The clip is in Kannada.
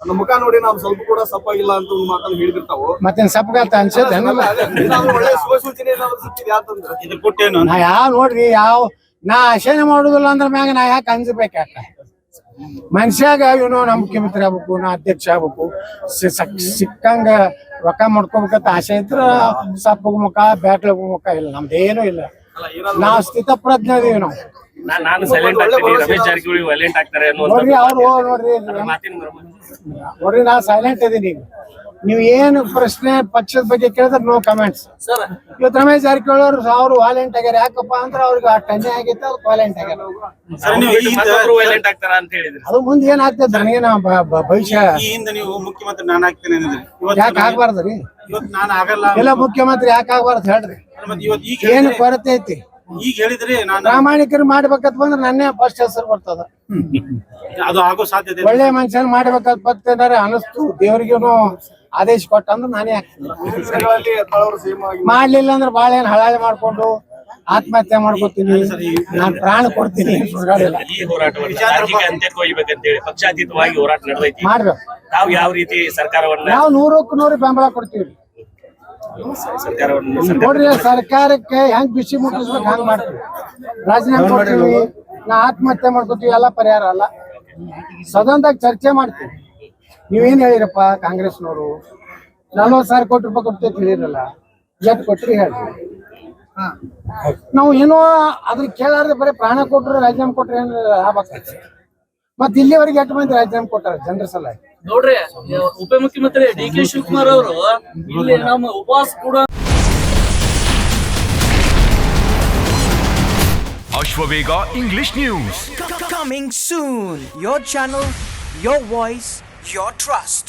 ನನ್ನ ಮುಖ ನೋಡಿ ನಾವು ಸ್ವಲ್ಪ ಕೂಡ ಸಪ್ಪಾಗಿಲ್ಲ ಅಂತ ಒಂದು ಮಾತನ್ನು ಹೇಳಿದಿರ್ತಾವು. ಮತ್ತೇನ್ ಸಪ್ಪಗಾತ ಅನ್ಸತ್ತೆ ಒಳ್ಳೆ ಶುಭ ಸೂಚನೆ ಏನಾದ್ರು ಸಿಕ್ಕಿದೆ ಅಂತಂದ್ರೆ ಇದ್ರ ಕೊಟ್ಟೇನು ನಾ ನೋಡ್ರಿ ನಾ ಆಶೆನೆ ಮಾಡುದಿಲ್ಲ ಅಂದ್ರ ಮ್ಯಾಗ ನಾ ಯಾಕೆ ಅಂಜಬೇಕು ಯಾಕ ಮನುಷ್ಯಾಗ ಇವನು ನಾ ಮುಖ್ಯಮಂತ್ರಿ ಆಗ್ಬೇಕು ನಾ ಅಧ್ಯಕ್ಷ ಆಗ್ಬೇಕು ಸಿಕ್ಕಂಗ ರೊಕ್ಕ ಮಾಡ್ಕೋಬೇಕಂತ ಆಸೆ ಇದ್ರ ಸಪ್ಪಗ ಮುಖ ಬ್ಯಾಟ್ಲ ಮುಖ ಇಲ್ಲ ನಮ್ದೇನು ಇಲ್ಲ. ನಾವ್ ಸ್ಥಿತ ಪ್ರಜ್ಞೆ ಇದೀವಿ ನಾವು. ನಾನು ಸೈಲೆಂಟ್ ಆಗ್ತೀನಿ, ರಮೇಶ್ ಜಾರಕಿಹೊಳಿ ವೈಲೆಂಟ್ ಆಗ್ತಾರೆ ನೋಡ್ರಿ ನೋಡ್ರಿ ನಾ ಸೈಲೆಂಟ್ ಇದೀನಿ. ಈಗ ನೀವ್ ಏನ್ ಪ್ರಶ್ನೆ ಪಕ್ಷದ ಬಗ್ಗೆ ಕೇಳಿದ್ರೆ ನೋ ಕಮೆಂಟ್ಸ್. ಇವತ್ತು ರಮೇಶ್ ಜಾರಕಿಹೊಳಿ ಅವ್ರು ವಾಲೆಂಟ್ ಆಗ್ಯಾರ. ಯಾಕಪ್ಪ ಅಂದ್ರೆ ಅವ್ರಿಗೆ ಆ ಟನ್ನೆ ಆಗೈತೆ ಅದಕ್ಕೆ ವಾಲೆಂಟ್ ಆಗ್ಯಾರ. ವೈಲೆಂಟ್ ಆಗ್ತಾರ ಅಂತ ಹೇಳಿದ್ರಿ. ಅದು ಮುಂದೆ ಏನಾಗ್ತದೆ ನನಗೇನ ಭವಿಷ್ಯ. ಈ ಹಿಂದೆ ನೀವು ಮುಖ್ಯಮಂತ್ರಿ ನಾನು ಆಗ್ತೇನೆ ಅಂದ್ರಿ, ಯಾಕೆ ಆಗ್ಬಾರ್ದ್ರಿ? ಇವತ್ತು ನಾನು ಆಗಲ್ಲ ಎಲ್ಲ ಮುಖ್ಯಮಂತ್ರಿ ಯಾಕೆ ಆಗ್ಬಾರ್ದು ಹೇಳ್ರಿ? ಇವತ್ತು ಈಗ ಏನ್ ಕೊರತೆ ಐತಿ? ಈಗ ಹೇಳಿದ್ರಿ ನಾನು ಪ್ರಾಮಾಣಿಕರು ಮಾಡ್ಬೇಕಂತ ಬಂದ್ರೆ ನನ್ನೇ ಫಸ್ಟ್ ಹೆಸರು ಬರ್ತದ. ಅದು ಆಗೋ ಸಾಧ್ಯತೆ ಒಳ್ಳೆ ಮನುಷ್ಯನ್ ಮಾಡ್ಬೇಕಂತ ಬರ್ತೇನಾರ ಅನಸ್ತು ದೇವ್ರಿಗೂನು ಆದೇಶ ಕೊಟ್ಟಂದ್ರೆ ನಾನೇ ಆಗ್ತೀನಿ. ಮಾಡ್ಲಿಲ್ಲ ಅಂದ್ರೆ ಬಾಳ ಏನ್ ಹಳಾಳೆ ಮಾಡ್ಕೊಂಡು ಆತ್ಮಹತ್ಯೆ ಮಾಡ್ಕೊತೀನಿ, ನಾನ್ ಪ್ರಾಣ ಕೊಡ್ತೀನಿ. ಈ ಹೋರಾಟವನ್ನು ರಾಜಕೀಯ ಅಂತ್ಯಕ್ಕೆ ಒಯ್ಬೇಕಂತ ಹೇಳಿ ಪಕ್ಷಾತೀತವಾಗಿ ಹೋರಾಟ ನಡೆದೈತಿ. ಮಾಡ್ಬೇಕು. ತಾವು ಯಾವ ರೀತಿ ಸರ್ಕಾರವನ್ನ ನಾವು 100ಕ್ಕೆ 100 ಬೆಂಬಲ ಕೊಡ್ತೀವಿ. ನೋಡ್ರಿ ಸರ್ಕಾರಕ್ಕೆ ಹೆಂಗ್ ಬಿಸಿ ಮುಟ್ಟಿಸ್ಬೇಕು ಹಂಗ್ ಮಾಡ್ತೀವಿ. ರಾಜೀನಾಮೆ ಕೊಡ್ತೀವಿ, ನಾ ಆತ್ಮಹತ್ಯೆ ಮಾಡ್ಕೊತೀವಿ, ಎಲ್ಲ ಪರಿಹಾರ ಅಲ್ಲ. ಸದನದಾಗ ಚರ್ಚೆ ಮಾಡ್ತೀವಿ. ನೀವೇನ್ ಹೇಳಿರಪ್ಪ ಕಾಂಗ್ರೆಸ್ನವರು 40,000 ಕೋಟಿ ರೂಪಾಯಿ ಕೊಡ್ತೇವೆ ಹೇಳಿರಲ್ಲ, ಎಷ್ಟು ಕೊಟ್ರಿ ಹೇಳ್ರಿ. ನಾವು ಏನೋ ಅದ್ರ ಕೇಳಾರ್ದೆ ಬರೀ ಪ್ರಾಣ ಕೊಟ್ರು ರಾಜೀನಾಮೆ ಕೊಟ್ರೆ ಏನ್ ಲಾಭ ಆಗ್ತದೆ? ಮತ್ ಇಲ್ಲಿವರೆಗೆ 8 ಮಂದಿ ರಾಜೀನಾಮೆ ಕೊಟ್ಟಾರ ಜನರ ಸಲುವಾಗಿ. ನೋಡ್ರಿ ಉಪಮುಖ್ಯಮಂತ್ರಿ ಡಿ.ಕೆ. ಶಿವಕುಮಾರ್ ಅವರು ಇಲ್ಲಿ ನಮ್ಮ ಉಪವಾಸ ಕೂಡ Ashwavega English News. Coming soon. Your channel, your voice, your trust.